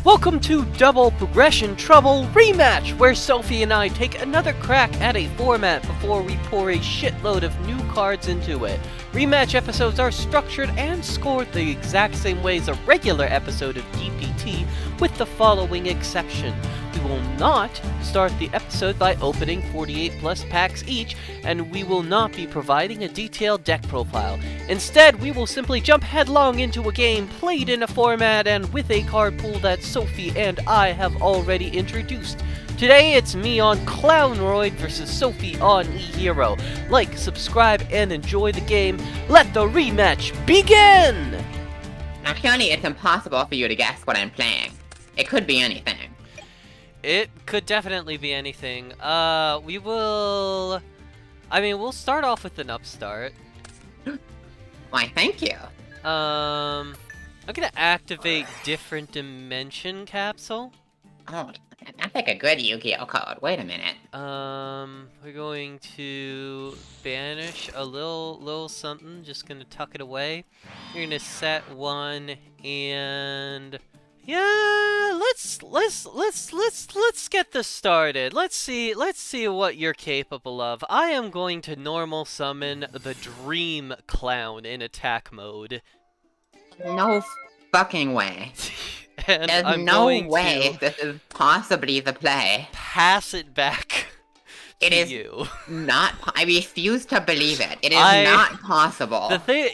Welcome to Double Progression Trouble Rematch, where Sophie and I take another crack at a format before we pour a shitload of new cards into it. Rematch episodes are structured and scored the exact same way as a regular episode of DPT, with the following exception. We will not start the episode by opening 48 plus packs each, and we will not be providing a detailed deck profile. Instead, we will simply jump headlong into a game played in a format and with a card pool that Sophie and I have already introduced. Today, it's me on Clownroid versus Sophie on eHero. Like, subscribe, and enjoy the game. Let the rematch begin! Now, surely it's impossible for you to guess what I'm playing. It could be anything. It could definitely be anything. We'll start off with an upstart. Why, thank you. I'm gonna activate Different Dimension Capsule. Oh, that's like a good Yu-Gi-Oh code. Wait a minute. We're going to banish a little something. Just gonna tuck it away. You're gonna set one, and yeah, let's get this started. Let's see what you're capable of. I am going to normal summon the Dream Clown in attack mode. No fucking way. And There's I'm no going way to this is possibly the play. pass it back It to is you. not. I refuse to believe it. It is not possible. The thing,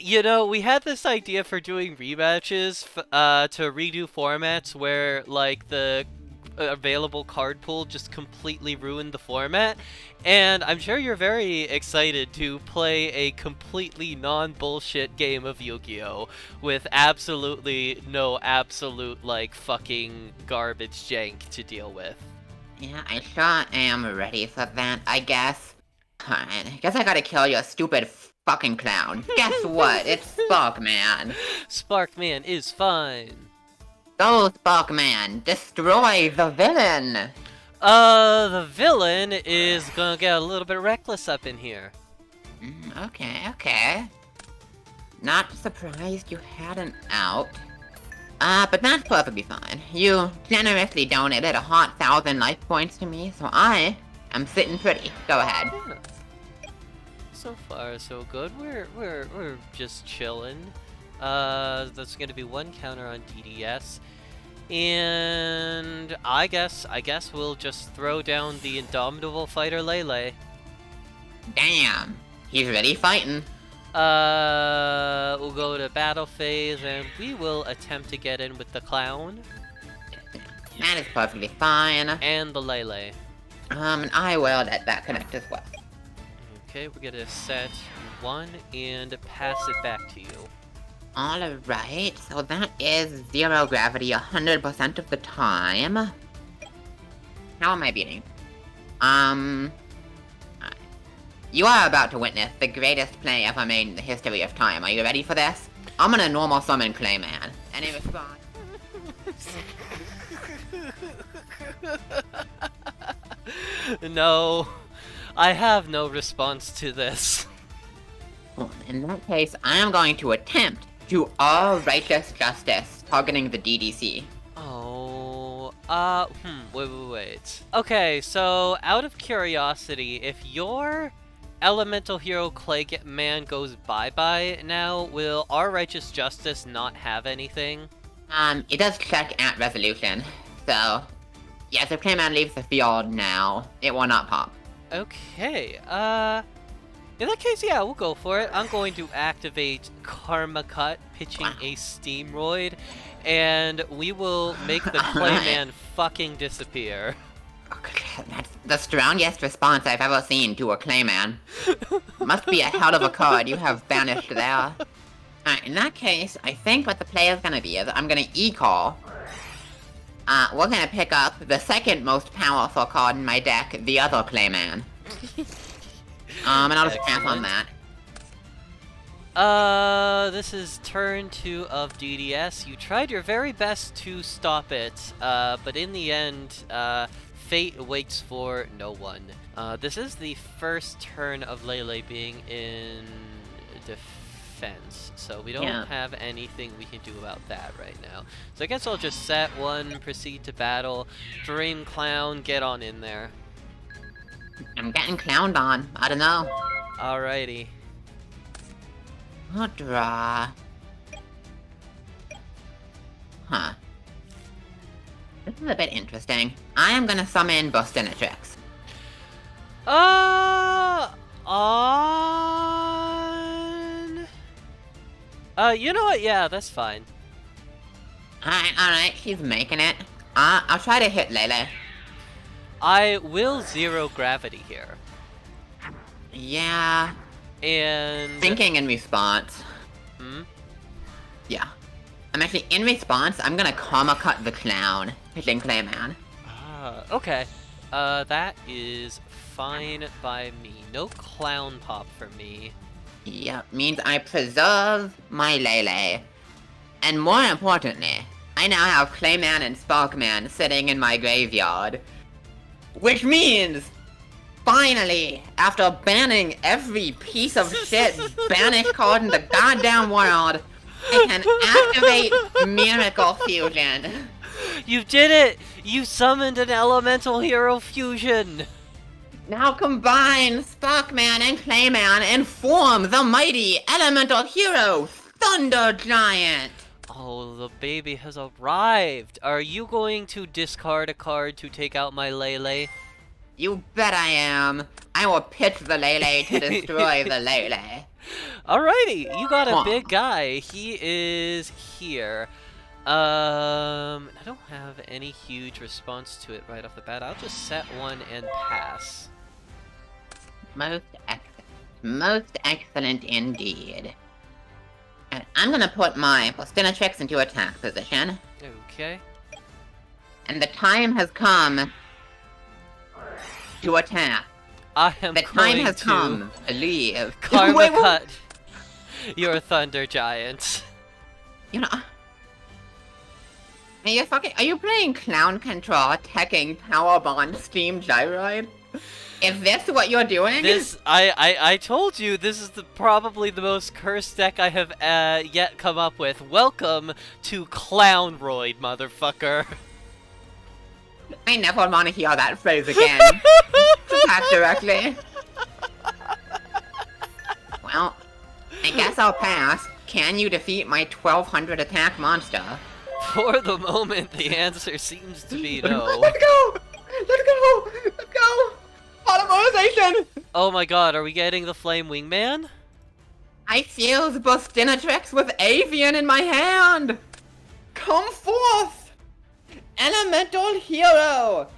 we had this idea for doing rematches, to redo formats where, like, the available card pool just completely ruined the format, and I'm sure you're very excited to play a completely non-bullshit game of Yu-Gi-Oh! With absolutely no absolute, like, fucking garbage jank to deal with. Yeah, I sure am ready for that, I guess. Alright, guess I gotta kill your stupid fucking clown. Guess what? It's Sparkman. Sparkman is fine. Go, Sparkman! Destroy the villain! The villain is gonna get a little bit reckless up in here. Okay. Not surprised you had an out. But that's perfectly fine. You generously donated a hot 1,000 life points to me, so I am sitting pretty. Go ahead. Yeah. So far, so good. We're just chilling. That's gonna be one counter on DDS, and I guess we'll just throw down the indomitable fighter Lele. Damn, he's ready fighting. We'll go to battle phase, and we will attempt to get in with the clown. That is perfectly fine. And the Lele. And I will let that connect as well. Okay, we're gonna set one and pass it back to you. Alright, so that is 0 gravity 100% of the time. How am I beating? You are about to witness the greatest play ever made in the history of time. Are you ready for this? I'm gonna normal summon Clayman. And in response... No, I have no response to this. Well, in that case, I am going to attempt to all righteous justice, targeting the DDC. Oh, wait. Okay, so out of curiosity, if your elemental hero Clayman goes bye-bye now, will our righteous justice not have anything? It does check at resolution, so yes, if Clayman leaves the field now, it will not pop. Okay, in that case, yeah, we'll go for it. I'm going to activate Karma Cut, pitching a Steamroid, and we will make the Clayman fucking disappear. That's the strongest response I've ever seen to a Clayman. Must be a hell of a card you have banished there. Alright, in that case, I think what the play is gonna be is I'm gonna E-Call. We're gonna pick up the second most powerful card in my deck, the other Clayman. And I'll just pass on that. This is turn 2 of DDS. You tried your very best to stop it, but in the end, fate waits for no one. This is the first turn of Lele being in defense. defense, so we don't Yeah. have anything we can do about that right now. So I guess I'll just set one, proceed to battle. Dream Clown, get on in there. I'm getting clowned on. I don't know. Alrighty. I'll draw. Huh. This is a bit interesting. I am gonna summon Bustinatrix. On. You know what? Yeah, that's fine. Alright, she's making it. I'll try to hit Lele. I will zero gravity here. Yeah. And... Thinking in response. Hmm? Yeah. I'm actually, in response, I'm gonna karma cut the clown, hitting Clayman. Okay. That is fine by me. No clown pop for me. Yep, means I preserve my Lele. And more importantly, I now have Clayman and Sparkman sitting in my graveyard. Which means, finally, after banning every piece of shit banished card in the goddamn world, I can activate Miracle Fusion. You did it! You summoned an elemental hero fusion! Now combine Sparkman and Clayman and form the mighty elemental hero, Thunder Giant! Oh, the baby has arrived! Are you going to discard a card to take out my Lele? You bet I am. I will pitch the Lele to destroy the Lele. Alrighty, you got a big guy. He is here. I don't have any huge response to it right off the bat. I'll just set one and pass. Most excellent. Most excellent indeed. I'm gonna put my Bustinatrix into attack position. Okay. And the time has come to attack. I am The going time has to come to leave. karma Wait, what? cut your Thunder Giant. You know... Are you playing Clown Control, teching Powerbond Steam Gyroid? Is this what you're doing? This, I told you, this is probably the most cursed deck I have yet come up with. Welcome to Clownroid, motherfucker. I never want to hear that phrase again. Attack directly. Well, I guess I'll pass. Can you defeat my 1200 attack monster? For the moment, the answer seems to be no. Let's go! Let's go! Let's go! Automorization! Oh my god, are we getting the Flame Wingman? I fuse Bustinatrix with Avian in my hand! Come forth! Elemental hero!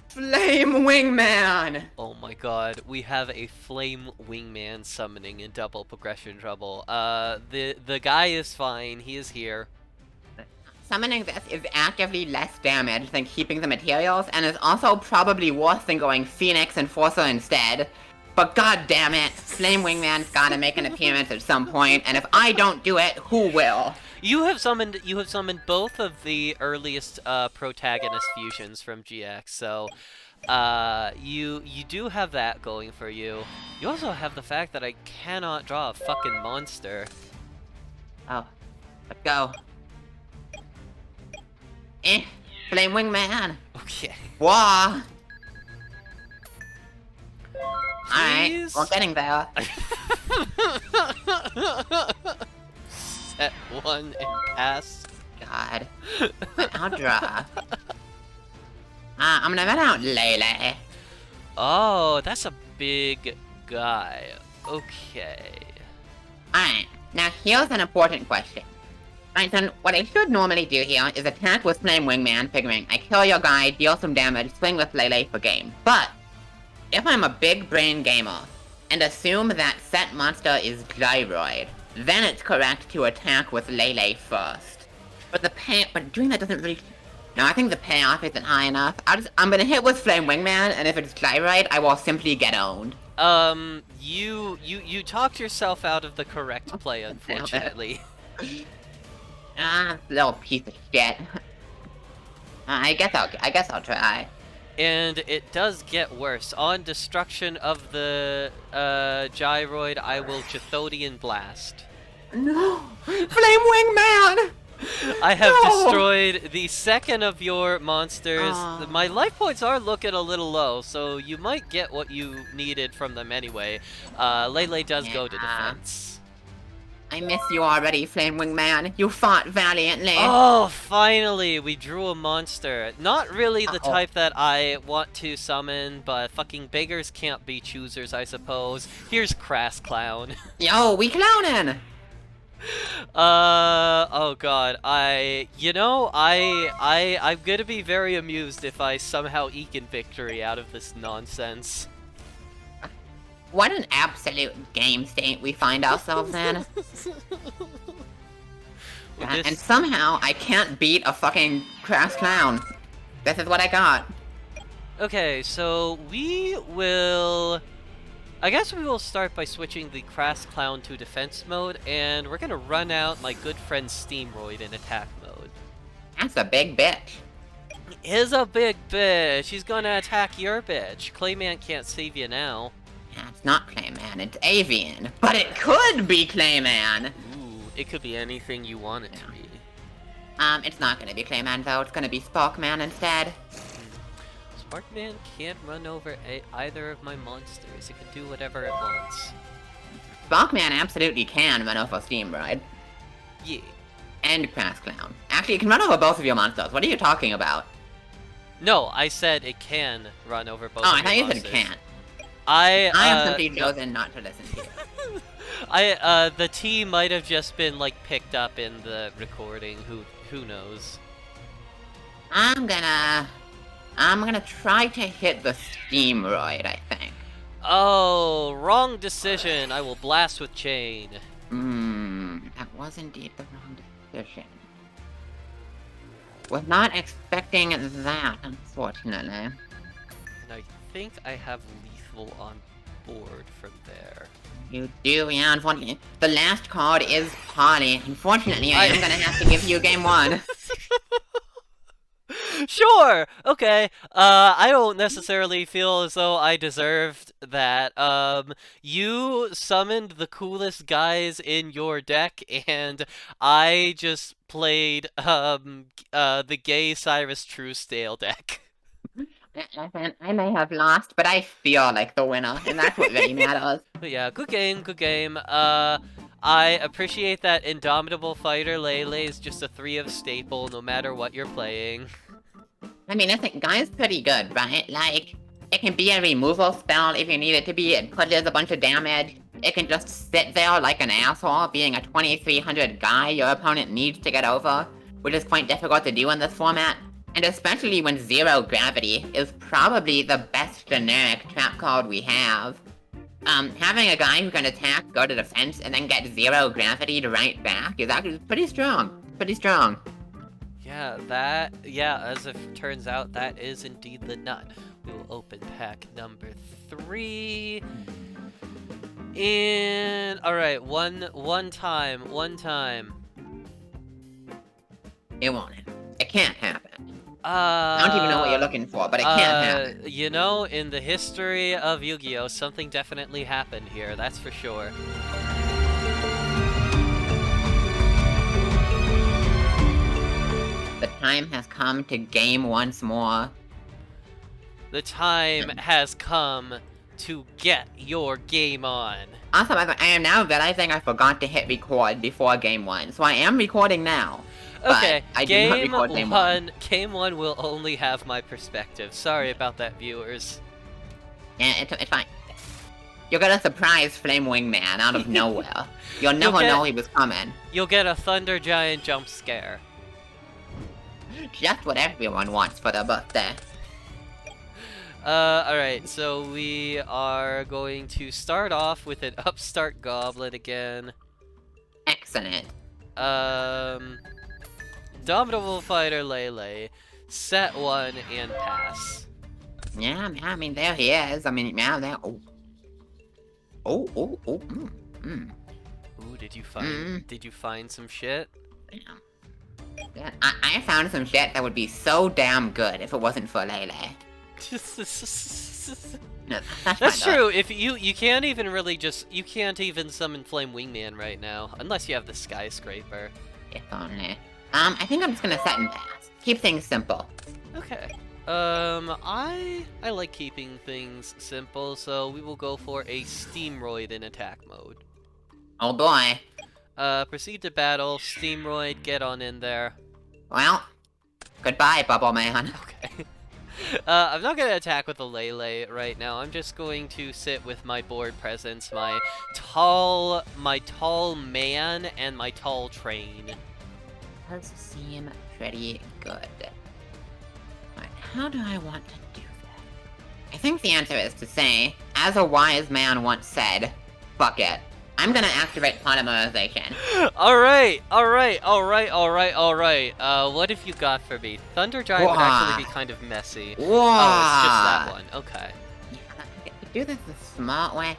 Flame Wingman! Oh my god, we have a Flame Wingman summoning in double progression trouble. The guy is fine, he is here. Summoning this is actively less damage than keeping the materials, and is also probably worse than going Phoenix Enforcer instead. But god damn it, Flame Wingman's gotta make an appearance at some point, and if I don't do it, who will? You have summoned both of the earliest protagonist fusions from GX, so you do have that going for you. You also have the fact that I cannot draw a fucking monster. Oh, let's go. Flame Wingman. Okay. Wah. Alright, Please? we're getting there. Set one and pass. God. I'll draw. I'm gonna run out Lele. Oh, that's a big guy. Okay. Alright, now here's an important question. Alright, so what I should normally do here is attack with Flame Wingman, figuring I kill your guy, deal some damage, swing with Lele for game. But, if I'm a big brain gamer, and assume that set monster is Gyroid, then it's correct to attack with Lele first. But doing that doesn't really... No, I think the payoff isn't high enough. I'm gonna hit with Flame Wingman, and if it's Gyroid, I will simply get owned. You talked yourself out of the correct play, unfortunately. Little piece of shit. I guess I'll try. And it does get worse. On destruction of the Gyroid, I will Chthodian Blast. No! Flame Wing Man! I have No! destroyed the second of your monsters. Aw. My life points are looking a little low, so you might get what you needed from them anyway. Lele does go to Yeah. defense. I miss you already, Flame Wing Man. You fought valiantly. Oh, finally, we drew a monster. Not really the Uh-oh. type that I want to summon, but fucking beggars can't be choosers, I suppose. Here's Crass Clown. Yo, we clowning! Oh god, I'm gonna be very amused if I somehow eke in victory out of this nonsense. What an absolute game state we find ourselves in. And somehow I can't beat a fucking Crass Clown. This is what I got. Okay, so I guess we will start by switching the Crass Clown to defense mode, and we're gonna run out my good friend Steamroid in attack mode. That's a big bitch. Is a big bitch. She's gonna attack your bitch. Clayman can't save you now. Yeah, it's not Clayman, it's Avian. But it could be Clayman! Ooh, it could be anything you want it to be. It's not gonna be Clayman though, it's gonna be Sparkman instead. Sparkman can't run over either of my monsters. It can do whatever it wants. Sparkman absolutely can run over Steamroid. Yeah. And Crass Clown. Actually, it can run over both of your monsters. What are you talking about? No, I said it can run over both Oh, of I your thought you monsters. said can't. I have simply chosen not to listen to you. The T might have just been like picked up in the recording. Who knows? I'm gonna try to hit the Steamroid, I think. Oh, wrong decision. I will blast with chain. That was indeed the wrong decision. Was not expecting that, unfortunately. And I think I have lethal on board from there. You do, yeah, unfortunately. The last card is Polly. Unfortunately, I am gonna have to give you game one. Sure. Okay. I don't necessarily feel as though I deserved that. You summoned the coolest guys in your deck, and I just played the gay Cyrus Truesdale deck. I may have lost, but I feel like the winner, and that's what really matters. But yeah, good game, good game. I appreciate that Indomitable Fighter Lele is just a 3 of staple no matter what you're playing. I mean, I think Guy's pretty good, right? Like, it can be a removal spell if you need it to be, it pushes a bunch of damage. It can just sit there like an asshole, being a 2300 Guy your opponent needs to get over, which is quite difficult to do in this format. And especially when Zero Gravity is probably the best generic trap card we have. Having a guy who can attack, go to defense, and then get Zero Gravity to right back is actually pretty strong. Pretty strong. Yeah, as it turns out, that is indeed the nut. We will open pack number 3. And, alright, one time. It won't. It can't happen. I don't even know what you're looking for, but it can't happen. You know, in the history of Yu-Gi-Oh, something definitely happened here, that's for sure. The time has come to game once more. The time has come to get your game on. Also, I am now realizing I forgot to hit record before game 1, so I am recording now. Okay, I did not record game 1. Game 1 will only have my perspective. Sorry about that, viewers. Yeah, it's fine. You're gonna surprise Flame Wing Man out of nowhere. You'll never know he was coming. You'll get a Thunder Giant jump scare. Just what everyone wants for their birthday. Alright, so we are going to start off with an Upstart Goblin again. Excellent. Indomitable Fighter Lele, set 1 and pass. Yeah, I mean, there he is. I mean, now there. Oh. Ooh, did you find some shit? Yeah, I found some shit that would be so damn good if it wasn't for Lele. No, That's fine, true. If you can't even really you can't even summon Flame Wingman right now, unless you have the Skyscraper. If only. I think I'm just gonna set and pass. Keep things simple. Okay. I like keeping things simple, so we will go for a Steamroid in attack mode. Oh boy. Proceed to battle. Steamroid, get on in there. Well, goodbye, Bubble Man. Okay. I'm not gonna attack with a Lele right now. I'm just going to sit with my board presence, my tall man, and my tall train. Does seem pretty good. But how do I want to do that? I think the answer is to say, as a wise man once said, fuck it. I'm gonna activate polymerization. Alright. What have you got for me? Thunder Giant would actually be kind of messy. Whoa. Oh, it's just that one. Okay. Yeah, do this the smart way.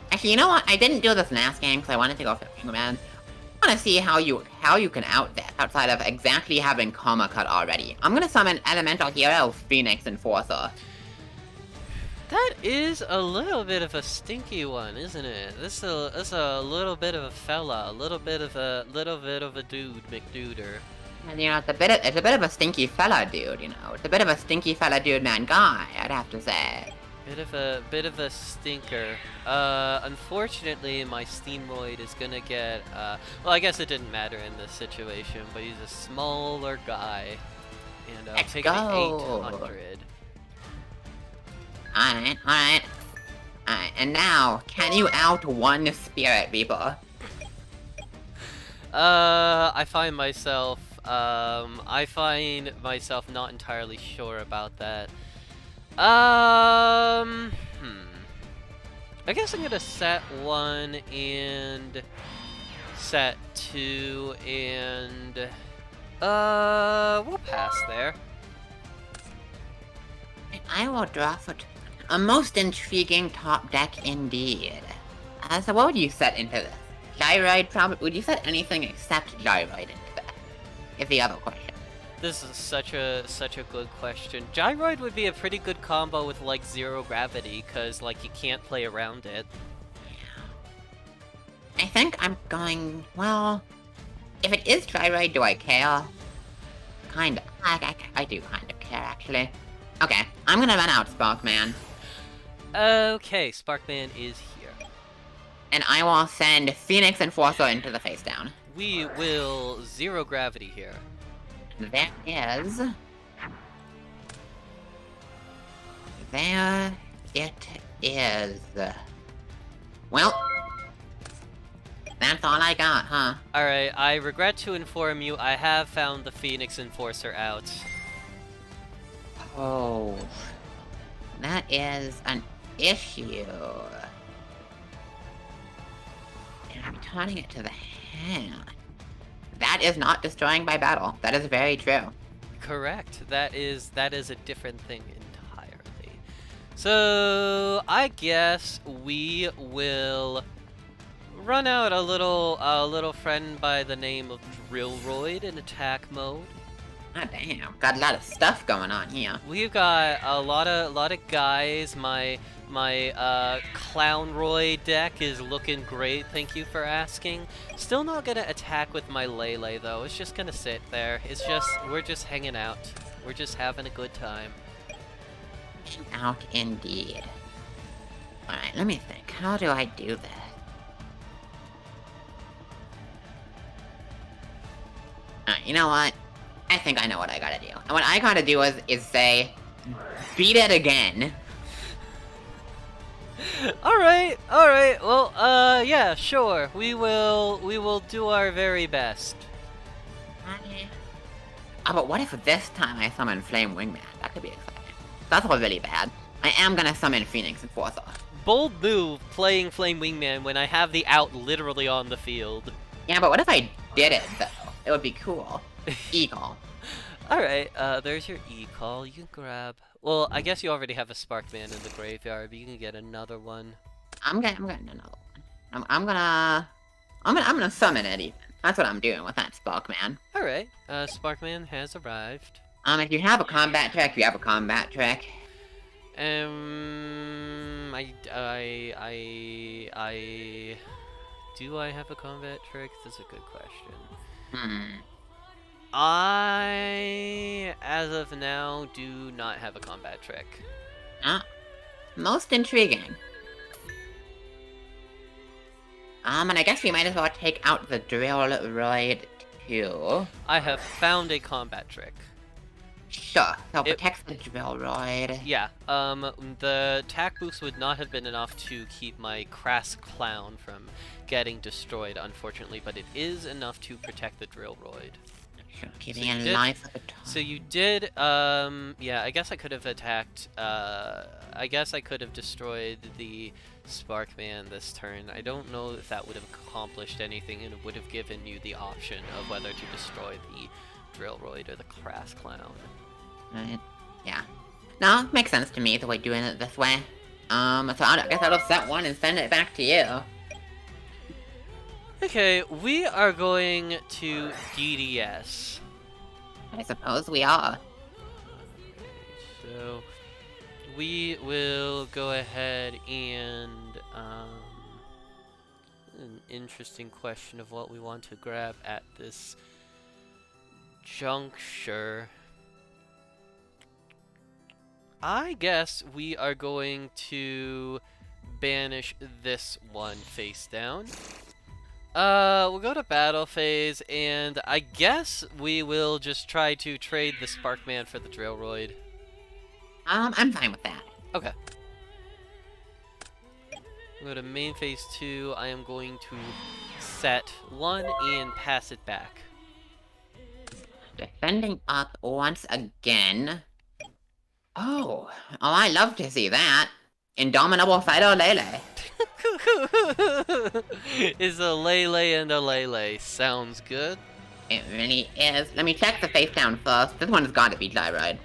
Actually, you know what? I didn't do this last game because I wanted to go for Man. I want to see how you can out that outside of exactly having Karma Cut already. I'm gonna summon Elemental Hero, Phoenix Enforcer. That is a little bit of a stinky one, isn't it? This is a little bit of a fella, a little bit of a dude, McDuder. And you know, it's a bit of a stinky fella dude. You know, it's a bit of a stinky fella dude man guy. I'd have to say. Bit of a stinker. Unfortunately, my Steamroid is gonna get. Well, I guess it didn't matter in this situation, but he's a smaller guy, and Let's take go. the 800. Alright. And now, can you out one Spirit Reaper? I find myself not entirely sure about that. I guess I'm gonna set 1 and set 2 and we'll pass there. I will draw for a most intriguing top deck indeed. So what would you set into this? Gyroid probably? Would you set anything except Gyroid into that? Is the other question. This is such a good question. Gyroid would be a pretty good combo with like 0 gravity, cause like you can't play around it. I think I'm going, well, if it is Gyroid, do I care? Kinda. I do kind of care, actually. Okay, I'm gonna run out, Sparkman. Okay, Sparkman is here. And I will send Phoenix Enforcer into the face down. We will 0 gravity here. There it is. Well, that's all I got, huh? Alright, I regret to inform you, I have found the Phoenix Enforcer out. Oh, that is an issue. And I'm turning it to the hand. That is not destroying by battle. That is very true. Correct. That is a different thing entirely. So I guess we will run out a little friend by the name of Drillroid in attack mode. Ah, damn. Got a lot of stuff going on here. We've got a lot of guys. My Clownroid deck is looking great, thank you for asking. Still not gonna attack with my Lele though, it's just gonna sit there. We're just hanging out. We're just having a good time. Out indeed. Alright, let me think. How do I do that? Alright, you know what? I think I know what I gotta do. And what I gotta do is say, beat it again. Alright, well, yeah, sure. We will do our very best. Oh, but what if this time I summon Flame Wingman? That could be exciting. That's all really bad. I am gonna summon Phoenix Enforcer. Bold move, playing Flame Wingman when I have the out literally on the field. Yeah, but what if I did it, though? It would be cool. E-call. Alright, there's your E-call. You can grab... Well, I guess you already have a Sparkman in the graveyard, but you can get another one. I'm getting another one. I'm gonna summon it even. That's what I'm doing with that Sparkman. Alright, Sparkman has arrived. If you have a combat trick, you have a combat trick. Do I have a combat trick? That's a good question. Hmm. I, as of now, do not have a combat trick. Ah, most intriguing. And I guess we might as well take out the drill roid too. I have found a combat trick. Sure, so protect the drill roid. Yeah, the attack boost would not have been enough to keep my crass clown from getting destroyed, unfortunately, but it is enough to protect the drill roid. Sure, keeping in life at the time. So you did, yeah, I guess I could have attacked, I guess I could have destroyed the Sparkman this turn. I don't know if that would have accomplished anything, and it would have given you the option of whether to destroy the Drillroid or the Crass Clown. Right. Yeah. No, makes sense to me the way doing it this way. So I guess I'll set one and send it back to you. Okay, we are going to DDS. I suppose we are. So we will go ahead and an interesting question of what we want to grab at this juncture. I guess we are going to banish this one face down. We'll go to battle phase, and I guess we will just try to trade the Sparkman for the Drillroid. I'm fine with that. Okay. Go to main phase 2. I am going to set 1 and pass it back. Defending up once again. Oh, I love to see that. Indomitable Fighter Lele. Is a Lele and a Lele. Sounds good. It really is. Let me check the face down first. This one's gotta be Gyroid.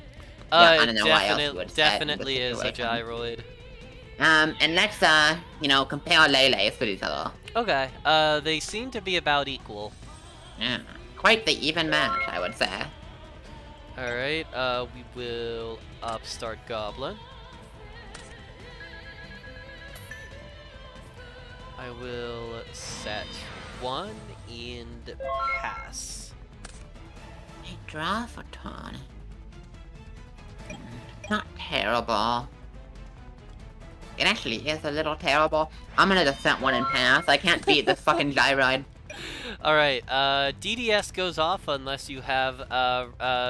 Yeah, I don't know why else you would definitely is a Gyroid. And let's, compare Lele's to each other. Okay, they seem to be about equal. Yeah, quite the even match, I would say. Alright, we will upstart Goblin. I will set 1 and pass. Hey, draw for turn. Not terrible. It actually is a little terrible. I'm gonna just set 1 and pass. I can't beat this fucking Gyroid. Alright, DDS goes off unless you have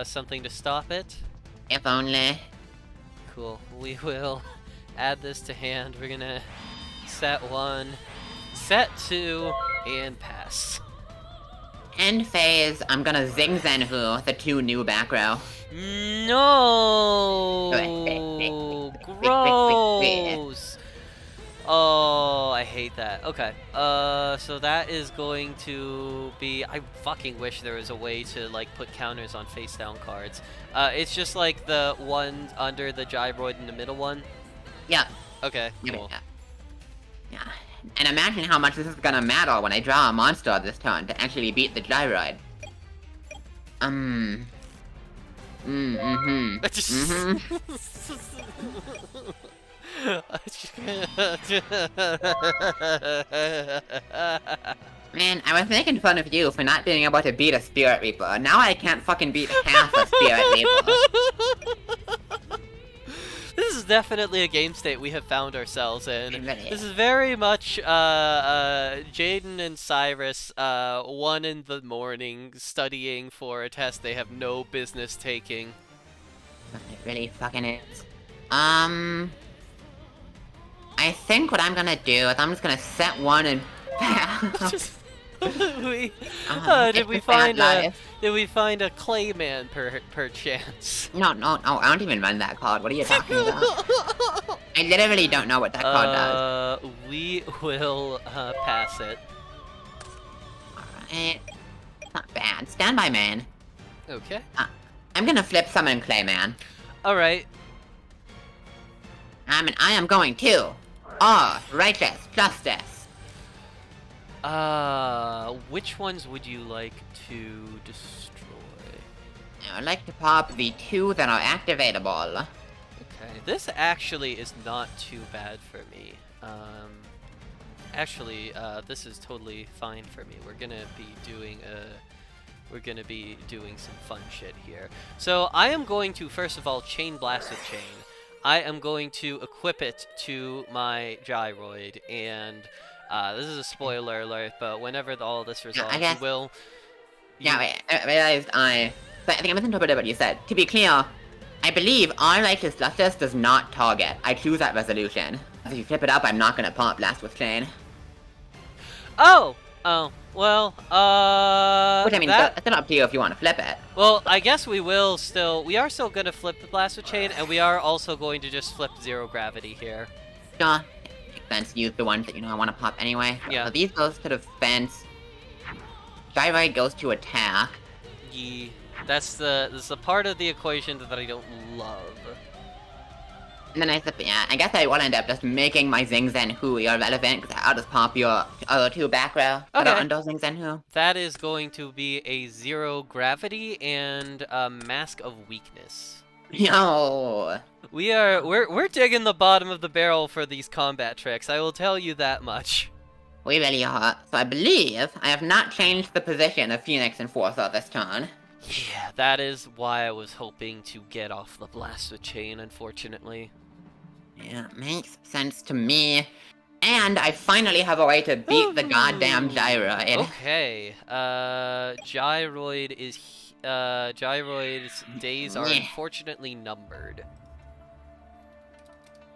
something to stop it. If only. Cool. We will add this to hand. We're gonna set 1, set 2, and pass. End phase, I'm gonna Zing Zenhu, the 2 new back row. No! Gross! Oh, I hate that. Okay, so that is going to be... I fucking wish there was a way to, like, put counters on face-down cards. It's just, like, the one under the Gyroid and the middle one? Yeah. Okay, cool. Yeah. And imagine how much this is gonna matter when I draw a monster this turn to actually beat the Gyroid. Man, I was making fun of you for not being able to beat a Spirit Reaper. Now I can't fucking beat half a Spirit Reaper. This is definitely a game state we have found ourselves in. Really This is very much Jaden and Cyrus 1 in the morning studying for a test they have no business taking. It really fucking is. I think what I'm gonna do is I'm just gonna set 1 and pass. Did we find a Clayman per chance? No, I don't even run that card. What are you talking about? I literally don't know what that card does. We will pass it. Alright. Not bad. Standby man. Okay. I'm gonna flip summon Clayman. Alright. And I am going to. Righteous Justice. Which ones would you like to destroy? I would like to pop the 2 that are activatable. Okay, this actually is not too bad for me. Actually, this is totally fine for me. We're gonna be doing some fun shit here. So I am going to first of all chain blast with chain. I am going to equip it to my gyroid, and this is a spoiler alert, but whenever all this resolves, guess- you will. Yeah, wait, I realized so I think I misinterpreted what you said. To be clear, I believe our Righteous Justice does not target. I choose that resolution. If you flip it up, I'm not gonna pop blast with chain. Oh! Oh, well, Which I mean, that... it's still up to you if you want to flip it. Well, I guess we are still gonna flip the blast with chain, and we are also going to just flip zero gravity here. Sure, makes sense. Use the ones that I want to pop anyway. Yeah. So these goes to defense. Gyroid goes to attack. Yeah, that's the part of the equation that I don't love. And then I guess I will end up just making my Zing Zen Hu irrelevant, because I'll just pop your other two back row that are under Zing Zen Hu. That is going to be a zero gravity and a mask of weakness. Yo! We're digging the bottom of the barrel for these combat tricks, I will tell you that much. We really are. So I believe I have not changed the position of Phoenix Enforcer this turn. Yeah, that is why I was hoping to get off the blast with chain, unfortunately. Yeah, makes sense to me. And I finally have a way to beat the goddamn gyroid. Okay, gyroid's days are unfortunately numbered.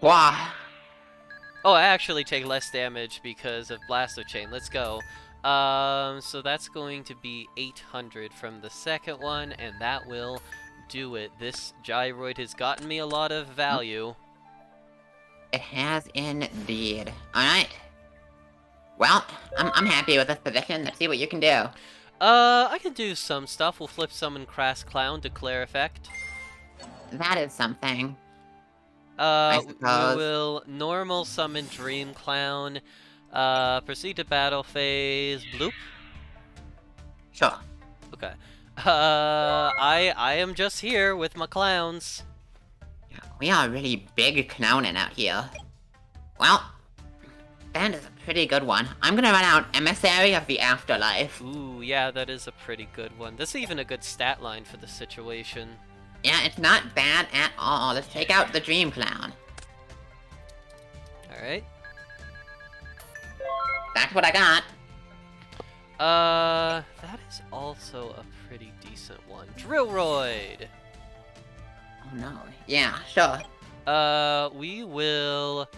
Wow. Oh, I actually take less damage because of blast with chain. Let's go. So that's going to be 800 from the second one, and that will do it. This gyroid has gotten me a lot of value. It has indeed. Alright. Well, I'm happy with this position. Let's see what you can do. I can do some stuff. We'll flip summon Crass Clown, declare effect. That is something. We will normal summon Dream Clown. Proceed to battle phase. Bloop. Sure. Okay. I am just here with my clowns. We are really big clowning out here. Well, that is a pretty good one. I'm gonna run out Emissary of the Afterlife. Ooh, yeah, that is a pretty good one. This is even a good stat line for the situation. Yeah, it's not bad at all. Let's take out the Dream Clown. Alright. That's what I got. That is also a pretty decent one. Drillroid! Oh no. Yeah, sure. We will...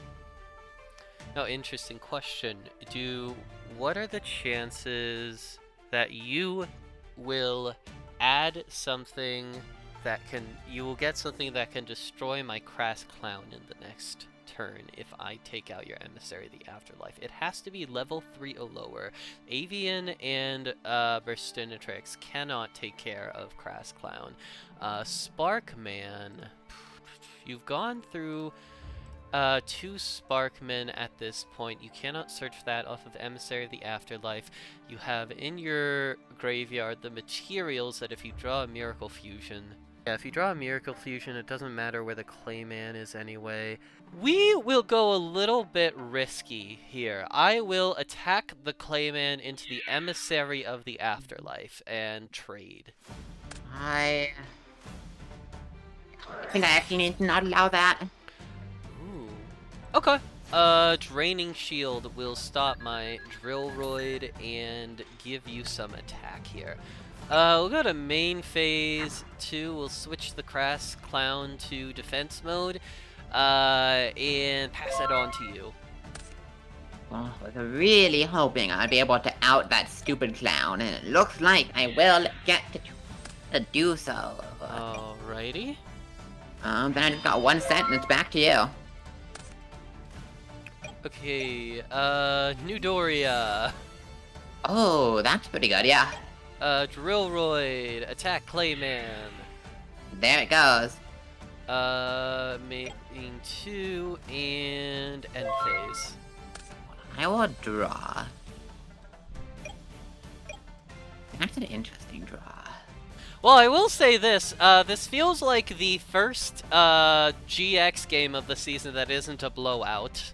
No, interesting question. What are the chances that you will add something that can... You will get something that can destroy my Crass Clown in the next turn if I take out your Emissary, the Afterlife. It has to be level 3 or lower. Avian and Burstinatrix cannot take care of Crass Clown. Sparkman, you've gone through 2 Sparkmen at this point. You cannot search that off of Emissary of the Afterlife. You have in your graveyard the materials that if you draw a Miracle Fusion... Yeah, if you draw a Miracle Fusion, it doesn't matter where the Clayman is anyway. We will go a little bit risky here. I will attack the Clayman into the Emissary of the Afterlife and trade. I think I actually need to not allow that. Ooh. Okay. Draining Shield will stop my Drillroid and give you some attack here. We'll go to main phase 2. We'll switch the Crass Clown to defense mode, and pass it on to you. Well, I was really hoping I'd be able to out that stupid clown, and it looks like I will get to do so. Alrighty. Then I just got 1 set, and it's back to you. Okay, Newdoria. Oh, that's pretty good, yeah. Drillroid, attack Clayman. There it goes. Making 2 and end phase. I will draw. That's an interesting draw. Well, I will say this. This feels like the first GX game of the season that isn't a blowout.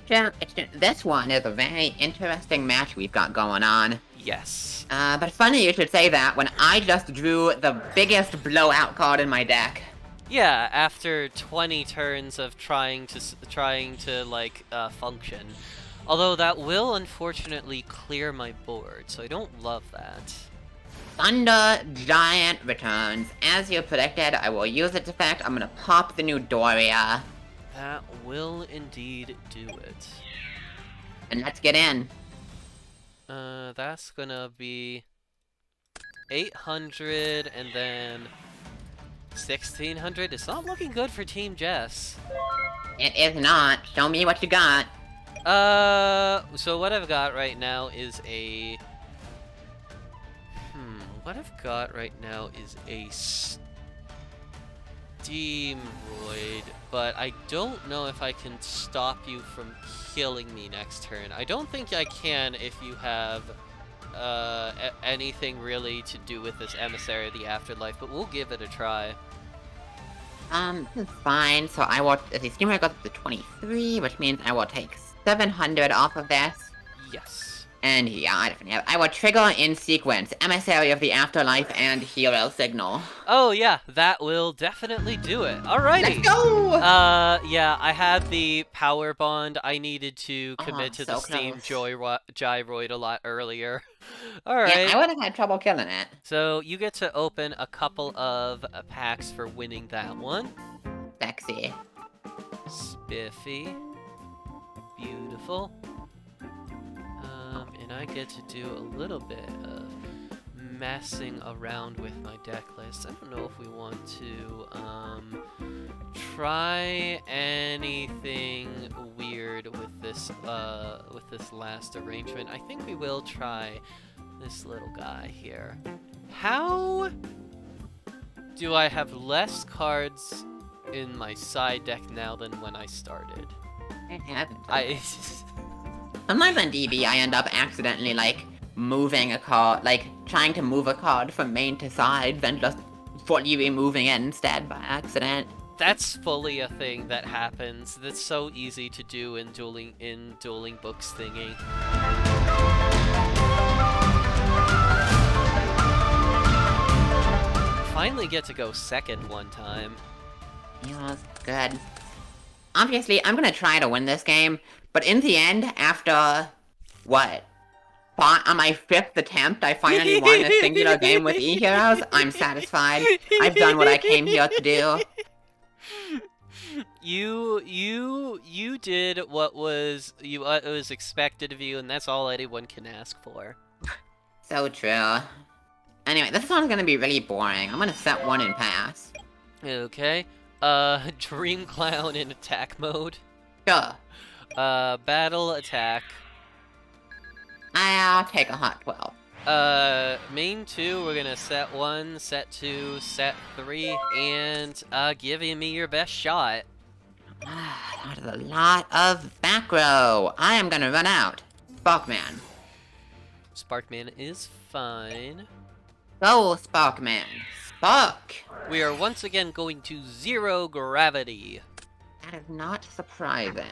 This one is a very interesting match we've got going on. Yes. But funny you should say that when I just drew the biggest blowout card in my deck. Yeah, after 20 turns of trying to like function. Although that will unfortunately clear my board, so I don't love that. Thunder Giant returns. As you predicted, I will use its effect. I'm gonna pop the new Doria. That will indeed do it. And let's get in. That's gonna be 800 and then 1600. It's not looking good for Team Jess. It is not. Show me what you got. So what I've got right now is a... what I've got right now is a Steamroid, but I don't know if I can stop you from killing me next turn. I don't think I can if you have anything really to do with this Emissary of the Afterlife, but we'll give it a try. This is fine. So I will... The Steamroid goes up to 23, which means I will take 700 off of this. Yes. And yeah, I will trigger in sequence Emissary of the Afterlife and Hero Signal. Oh yeah, that will definitely do it. Alrighty. Let's go! Yeah, I had the power bond. I needed to commit to so the Steam close. Gyroid a lot earlier. Alright. Yeah, I would have had trouble killing it. So you get to open a couple of packs for winning that one. Sexy. Spiffy. Beautiful. And I get to do a little bit of messing around with my deck list. I don't know if we want to try anything weird with this last arrangement. I think we will try this little guy here. How do I have less cards in my side deck now than when I started? I haven't. Sometimes on DB, I end up accidentally, like, moving a card, like, trying to move a card from main to side, then just fully removing it instead by accident. That's fully a thing that happens. That's so easy to do in dueling books thingy. Finally get to go second one time. Yeah, good. Obviously, I'm gonna try to win this game, but in the end, after, what? On my 5th attempt, I finally won a singular game with E-Heroes. I'm satisfied. I've done what I came here to do. You did what was expected of you, and that's all anyone can ask for. So true. Anyway, this one's gonna be really boring. I'm gonna set one and pass. Okay. Dream Clown in attack mode. Sure. Battle attack. I'll take a hot 12. Main 2, we're gonna set 1, set 2, set 3, and, give me your best shot. That is a lot of back row. I am gonna run out. Sparkman. Sparkman is fine. Go, Sparkman. Spark! We are once again going to 0 gravity. That is not surprising.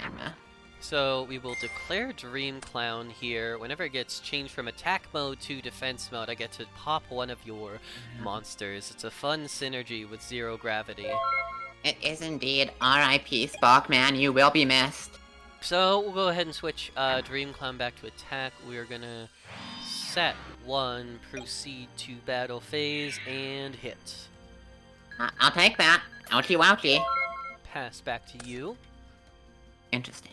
So we will declare Dream Clown here. Whenever it gets changed from attack mode to defense mode, I get to pop one of your monsters. It's a fun synergy with 0 gravity. It is indeed. R.I.P. Sparkman, you will be missed. So we'll go ahead and switch Dream Clown back to attack. We're gonna set 1, proceed to battle phase, and hit. I'll take that. Ouchie wouchie. Pass back to you. Interesting.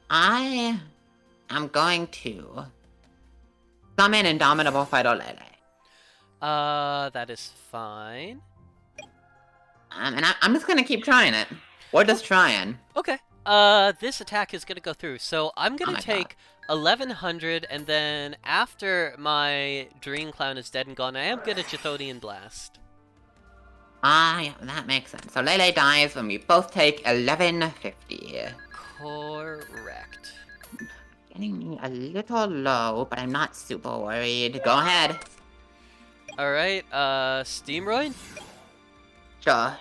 I am going to summon Indomitable Fighter Lele. That is fine. And I'm just gonna keep trying it. We're just trying. Okay. This attack is gonna go through. So I'm gonna take 1100, and then after my Dream Clown is dead and gone, I am gonna Chthonian Blast. Yeah, that makes sense. So Lele dies when we both take 1150. Correct. Getting me a little low, but I'm not super worried. Go ahead. Alright, Steamroid? Sure.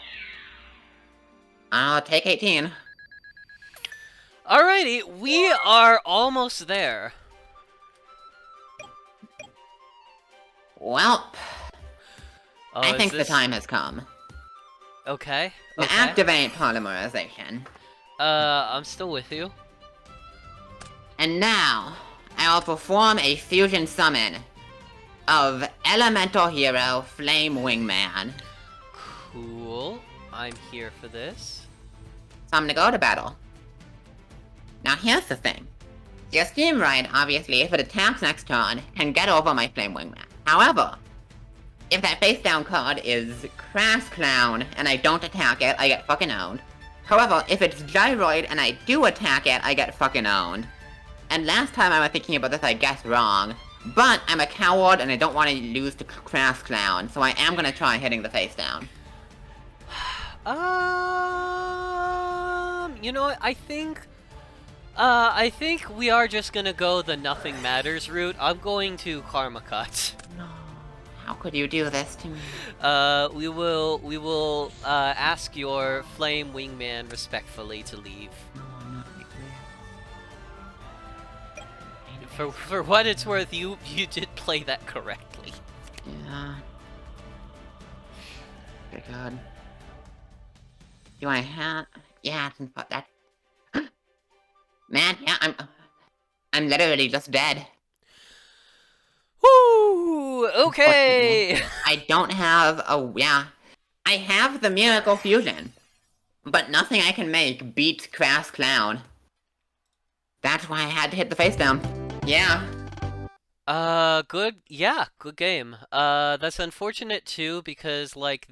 I'll take 18. Alrighty, we are almost there. Well, Oh, I is think the this... time has come. Okay, To okay. activate polymerization. I'm still with you. And now, I will perform a fusion summon of Elemental Hero Flame Wingman. Cool. I'm here for this. So I'm gonna go to battle. Now here's the thing. Your Steam Ride, obviously, if it attacks next turn, can get over my Flame Wingman. However, if that face down card is Crass Clown and I don't attack it, I get fucking owned. However, if it's Gyroid and I do attack it, I get fucking owned. And last time I was thinking about this, I guessed wrong. But I'm a coward and I don't want to lose to Crass Clown, so I am gonna try hitting the face down. You know what? I think we are just gonna go the nothing matters route. I'm going to Karma Cut. No. How could you do this to me? We will ask your Flame Wingman respectfully to leave. No, I'm not For what it's worth, you did play that correctly. Yeah. Very good. Do I have? Yeah, I can put that. Man, yeah, I'm literally just dead. Woo! Okay. I don't have a yeah. I have the Miracle Fusion, but nothing I can make beats Crass Clown. That's why I had to hit the face down. Yeah. Good. Yeah, good game. That's unfortunate too because like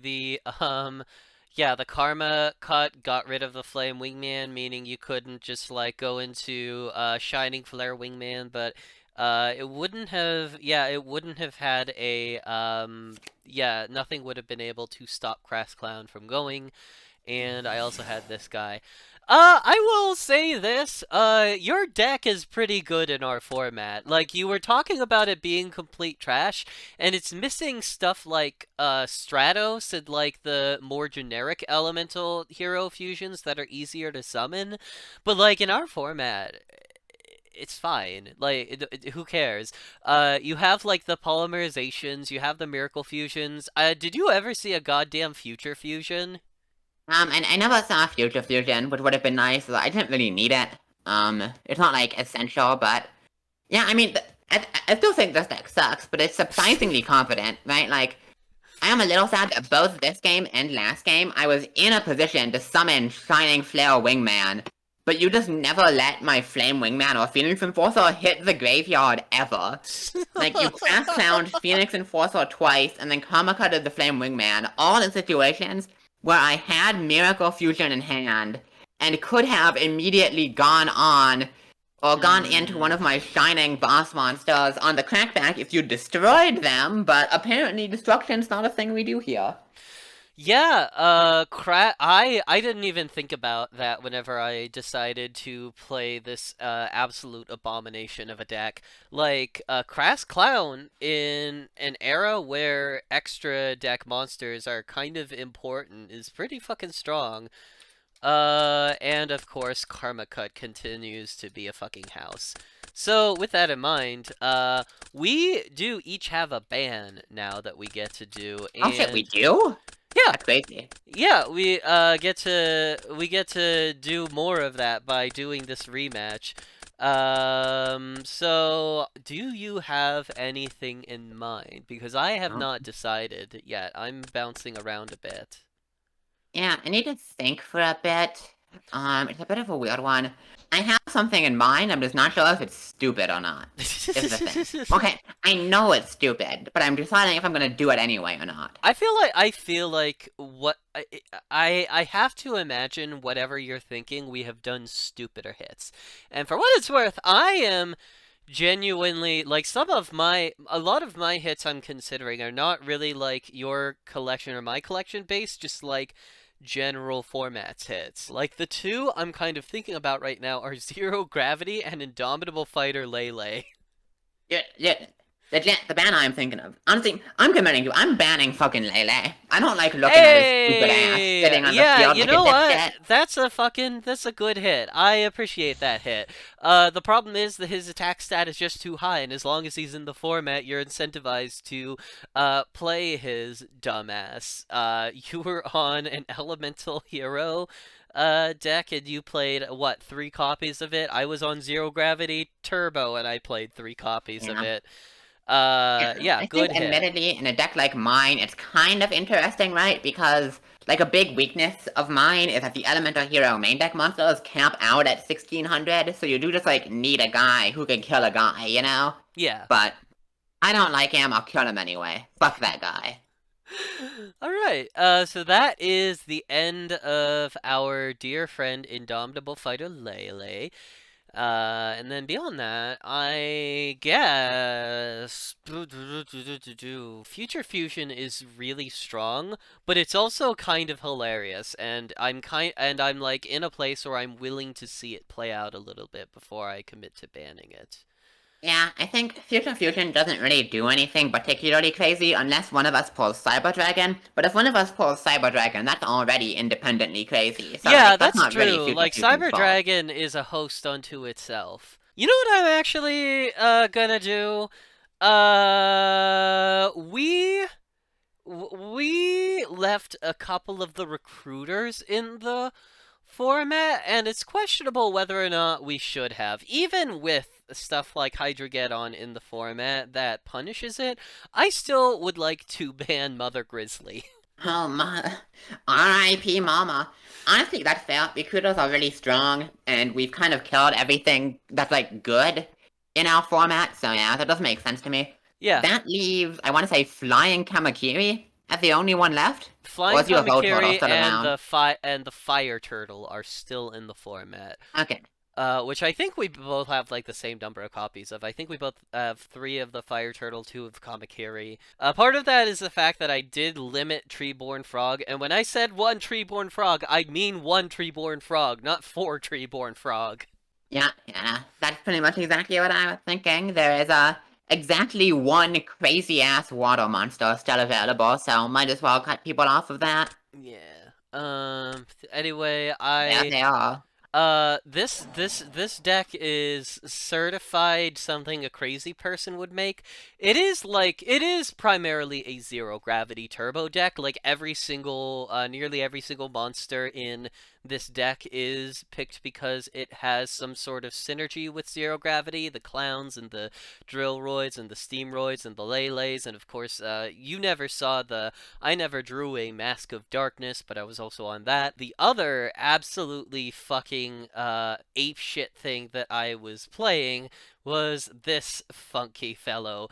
yeah, the Karma Cut got rid of the Flame Wingman, meaning you couldn't just like go into Shining Flare Wingman, but it wouldn't have had a yeah, nothing would have been able to stop Crass Clown from going, and I also had this guy. I will say this, your deck is pretty good in our format. Like, you were talking about it being complete trash, and it's missing stuff like, Stratos and, like, the more generic elemental hero fusions that are easier to summon. But, like, in our format, it's fine. Like, who cares? You have, like, the polymerizations, you have the miracle fusions. Did you ever see a goddamn future fusion? And I never saw Future Fusion, which would have been nice. I didn't really need it. It's not like essential, but yeah, I mean, I still think this deck sucks, but it's surprisingly confident, right? Like, I am a little sad that both this game and last game, I was in a position to summon Shining Flare Wingman, but you just never let my Flame Wingman or Phoenix Enforcer hit the graveyard ever. Like, you Crass Clowned Phoenix Enforcer twice, and then Karma Cutted the Flame Wingman, all in situations where I had Miracle Fusion in hand, and could have immediately gone on, or gone into one of my Shining Boss Monsters on the Crackback if you destroyed them, but apparently destruction's not a thing we do here. Yeah, I didn't even think about that whenever I decided to play this, absolute abomination of a deck. Like, Crass Clown, in an era where extra deck monsters are kind of important, is pretty fucking strong. And of course, Karma Cut continues to be a fucking house. So, with that in mind, we do each have a ban now that we get to do, and... Oh shit, we do? Yeah, That's crazy. yeah, we get to do more of that by doing this rematch. So do you have anything in mind? Because I have not decided yet. I'm bouncing around a bit. Yeah, I need to think for a bit. It's a bit of a weird one. I have something in mind, I'm just not sure if it's stupid or not, is the thing. Okay, I know it's stupid, but I'm deciding if I'm gonna do it anyway or not. I feel like what I have to imagine whatever you're thinking, we have done stupider hits. And for what it's worth, I am genuinely, like, a lot of my hits I'm considering are not really like your collection or my collection based, just like general formats hits. Like, the two I'm kind of thinking about right now are Zero Gravity and Indomitable Fighter Lele. Yeah, The ban I'm thinking of. Honestly, I'm committing to. I'm banning fucking Lele. I don't like looking at his stupid ass Hey! sitting on the Yeah, field you like a know what? dipshit. That's a good hit. I appreciate that hit. The problem is that his attack stat is just too high, and as long as he's in the format, you're incentivized to, play his dumbass. You were on an elemental hero, deck, and you played, what, 3 copies of it? I was on Zero Gravity Turbo, and I played 3 copies of Yeah. it. Yeah, Yeah, I think good hit. admittedly in a deck like mine, it's kind of interesting, right? Because like a big weakness of mine is that the Elemental Hero main deck monsters camp out at 1600, so you do just like need a guy who can kill a guy, you know? Yeah. But I don't like him, I'll kill him anyway. Fuck that guy. Alright, so that is the end of our dear friend Indomitable Fighter Lele. And then beyond that, I guess Future Fusion is really strong, but it's also kind of hilarious, and I'm like in a place where I'm willing to see it play out a little bit before I commit to banning it. Yeah, I think Future Fusion doesn't really do anything particularly crazy unless one of us pulls Cyber Dragon, but if one of us pulls Cyber Dragon, that's already independently crazy, so Yeah, like, that's that's not really true. Future Like Fusion's Cyber fault. Dragon is a host unto itself. You know what I'm actually gonna do? We we left a couple of the recruiters in the format, and it's questionable whether or not we should have. Even with stuff like Hydrogeddon in the format that punishes it, I still would like to ban Mother Grizzly. Oh my, R.I.P. Mama. Honestly, that's fair. Recruiters are really strong, and we've kind of killed everything that's like good in our format, so yeah, that does make sense to me. Yeah, That leaves, I want to say, Flying Kamakiri as the only one left? Or Flying is UFO Turtle Kamakiri still around? and the Fire Turtle are still in the format. Okay. Which I think we both have like the same number of copies of. I think we both have 3 of the Fire Turtle, 2 of Kamakiri. Part of that is the fact that I did limit Treeborn Frog, and when I said 1 Treeborn Frog, I mean 1 Treeborn Frog, not 4 Treeborn Frog. Yeah, that's pretty much exactly what I was thinking. There is exactly one crazy-ass water monster still available, so might as well cut people off of that. Yeah. Anyway, There they are. this deck is certified something a crazy person would make. It is primarily a zero gravity turbo deck. Like nearly every single monster in this deck is picked because it has some sort of synergy with zero gravity. The clowns and the drillroids and the steamroids and the lele's, and of course, you never saw I never drew a Mask of Darkness, but I was also on that. The other absolutely fucking ape shit thing that I was playing was this funky fellow,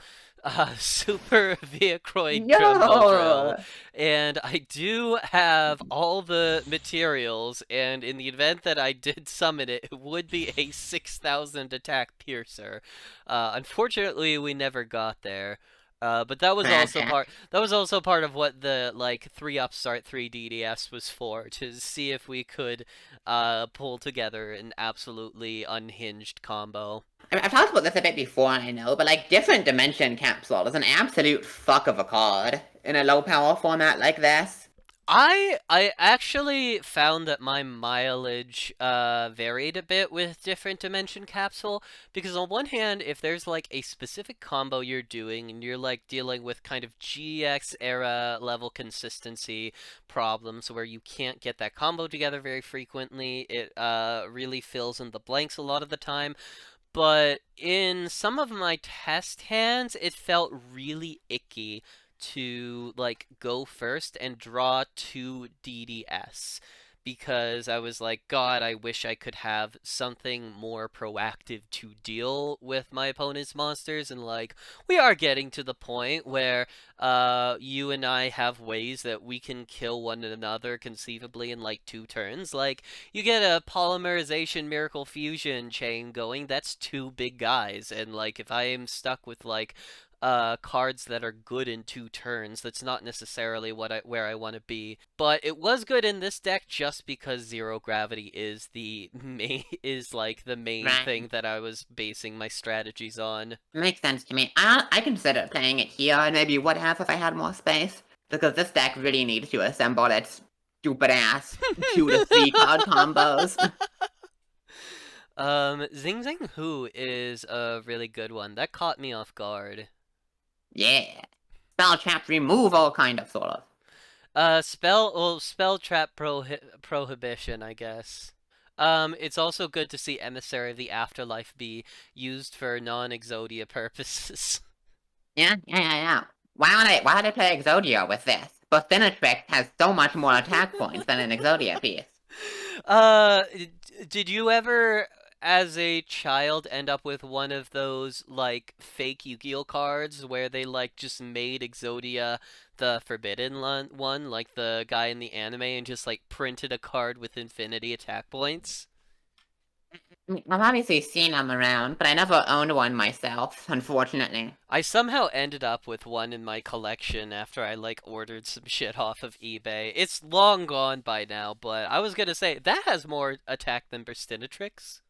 Super Viacroid Jumbo Drill. No! And I do have all the materials, and in the event that I did summon it, it would be a 6,000 attack piercer. Unfortunately, we never got there. But that was also part of what the like 3 upstart 3 DDS was for, to see if we could pull together an absolutely unhinged combo. I've talked about this a bit before, I know, but like Different Dimension Capsule is an absolute fuck of a card in a low power format like this. I actually found that my mileage varied a bit with Different Dimension Capsule, because on one hand, if there's like a specific combo you're doing and you're like dealing with kind of GX era level consistency problems where you can't get that combo together very frequently, it really fills in the blanks a lot of the time. But in some of my test hands, it felt really icky to like go first and draw 2 DDS, because I was like, God, I wish I could have something more proactive to deal with my opponent's monsters. And like, we are getting to the point where you and I have ways that we can kill one another conceivably in like 2 turns. Like, you get a polymerization miracle fusion chain going, that's 2 big guys, and like if I am stuck with like cards that are good in 2 turns. That's not necessarily where I want to be, but it was good in this deck just because zero gravity is the main Right. thing that I was basing my strategies on. Makes sense to me. I consider playing it here and maybe what half if I had more space. Because this deck really needs to assemble its stupid ass 2 to 3 card combos. Zing Zang Hu is a really good one. That caught me off guard. Yeah. Spell trap removal, kind of, sort of. Spell trap prohibition, I guess. It's also good to see Emissary of the Afterlife be used for non-Exodia purposes. Yeah. Why would I play Exodia with this? But Benetrix has so much more attack points than an Exodia piece. Uh, did you ever, as a child, end up with one of those, like, fake Yu-Gi-Oh cards where they, like, just made Exodia the forbidden one, like the guy in the anime, and just, like, printed a card with infinity attack points? I've obviously seen them around, but I never owned one myself, unfortunately. I somehow ended up with one in my collection after I, like, ordered some shit off of eBay. It's long gone by now, but I was gonna say, that has more attack than Burstinatrix.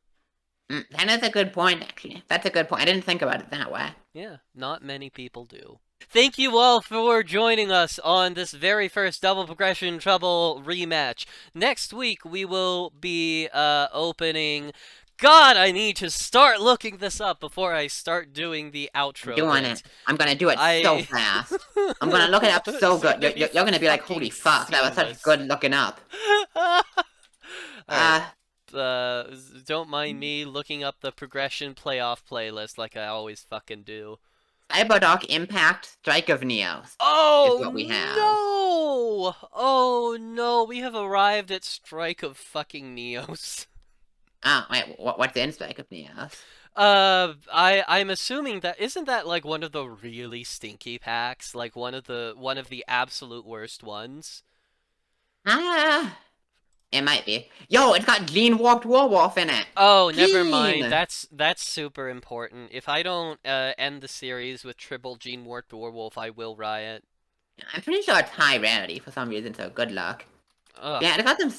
That is a good point, actually. That's a good point. I didn't think about it that way. Yeah, not many people do. Thank you all for joining us on this very first Double Progression Trouble rematch. Next week, we will be opening... God, I need to start looking this up before I start doing the outro Doing bit. it. I'm gonna do it so fast. I'm gonna look it up so good. You're gonna be like, holy fuck, that was such good looking up. Don't mind me looking up the progression playoff playlist like I always fucking do. Cyberdark Impact Strike of Neos. Oh is what we have. no! Oh no, we have arrived at Strike of fucking Neos. Oh, wait, what's in Strike of Neos? I'm assuming that isn't that like one of the really stinky packs, like one of the absolute worst ones. It might be. Yo, it's got Gene Warped Werewolf in it. Oh, Gene! never mind. That's super important. If I don't end the series with triple Gene Warped Werewolf, I will riot. I'm pretty sure it's high rarity for some reason, so good luck. Ugh. Yeah, it got some.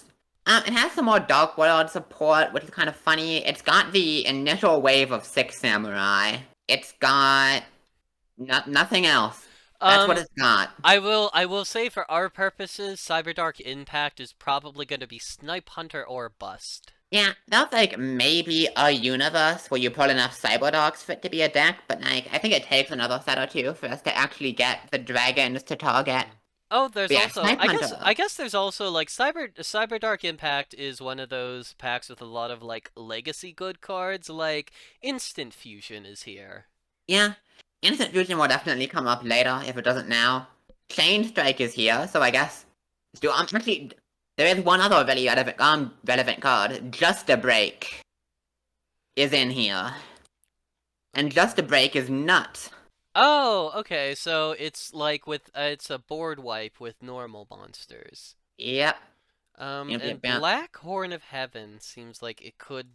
It has some more Dark World support, which is kind of funny. It's got the initial wave of 6 Samurai. It's got nothing else. That's what it's got. I will say for our purposes, Cyberdark Impact is probably going to be Snipe Hunter or Bust. Yeah, that's like maybe a universe where you pull enough Cyberdogs for it to be a deck, but like I think it takes another set or two for us to actually get the dragons to target. Oh, there's Yeah, also Snipe I Hunter. guess there's also like Cyberdark Impact is one of those packs with a lot of like legacy good cards, like Instant Fusion is here. Yeah, Instant Fusion will definitely come up later if it doesn't now. Chain Strike is here, so I guess. Actually, there is one other really relevant card. Just a Break is in here, and Just a Break is nuts. Oh, okay. So it's like it's a board wipe with normal monsters. Yep. And Black Horn of Heaven seems like it could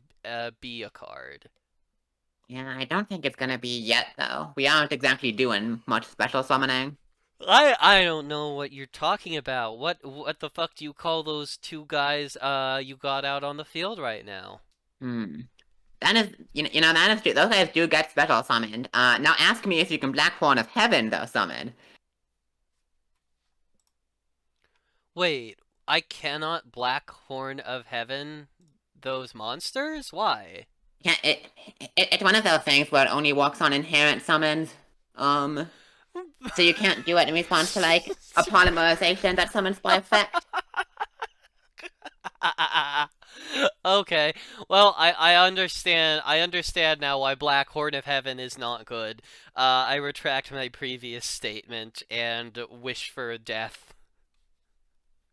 be a card. Yeah, I don't think it's gonna be yet though. We aren't exactly doing much special summoning. I don't know what you're talking about. What the fuck do you call those two guys you got out on the field right now? That is, that is true. Those guys do get special summoned. Now ask me if you can Black Horn of Heaven, though, summon. Wait, I cannot Black Horn of Heaven those monsters? Why? Yeah, it's one of those things where it only works on inherent summons. So you can't do it in response to, like, a polymerization that summons by effect. Okay, well, I understand now why Black Horn of Heaven is not good. I retract my previous statement and wish for death.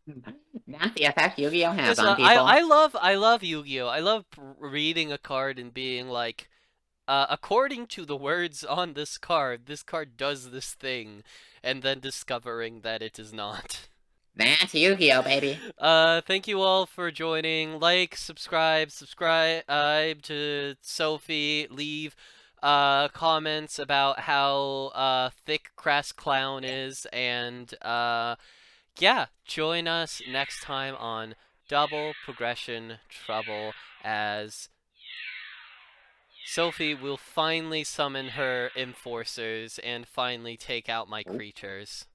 That's the effect Yu-Gi-Oh has on people. I love Yu-Gi-Oh! I love reading a card and being like, according to the words on this card does this thing, and then discovering that it is not. That's Yu-Gi-Oh, baby. Thank you all for joining. Like, subscribe to Sophie, leave comments about how thick Crass Clown is, and yeah, join us next time on Double Progression Trouble as Sophie will finally summon her enforcers and finally take out my creatures.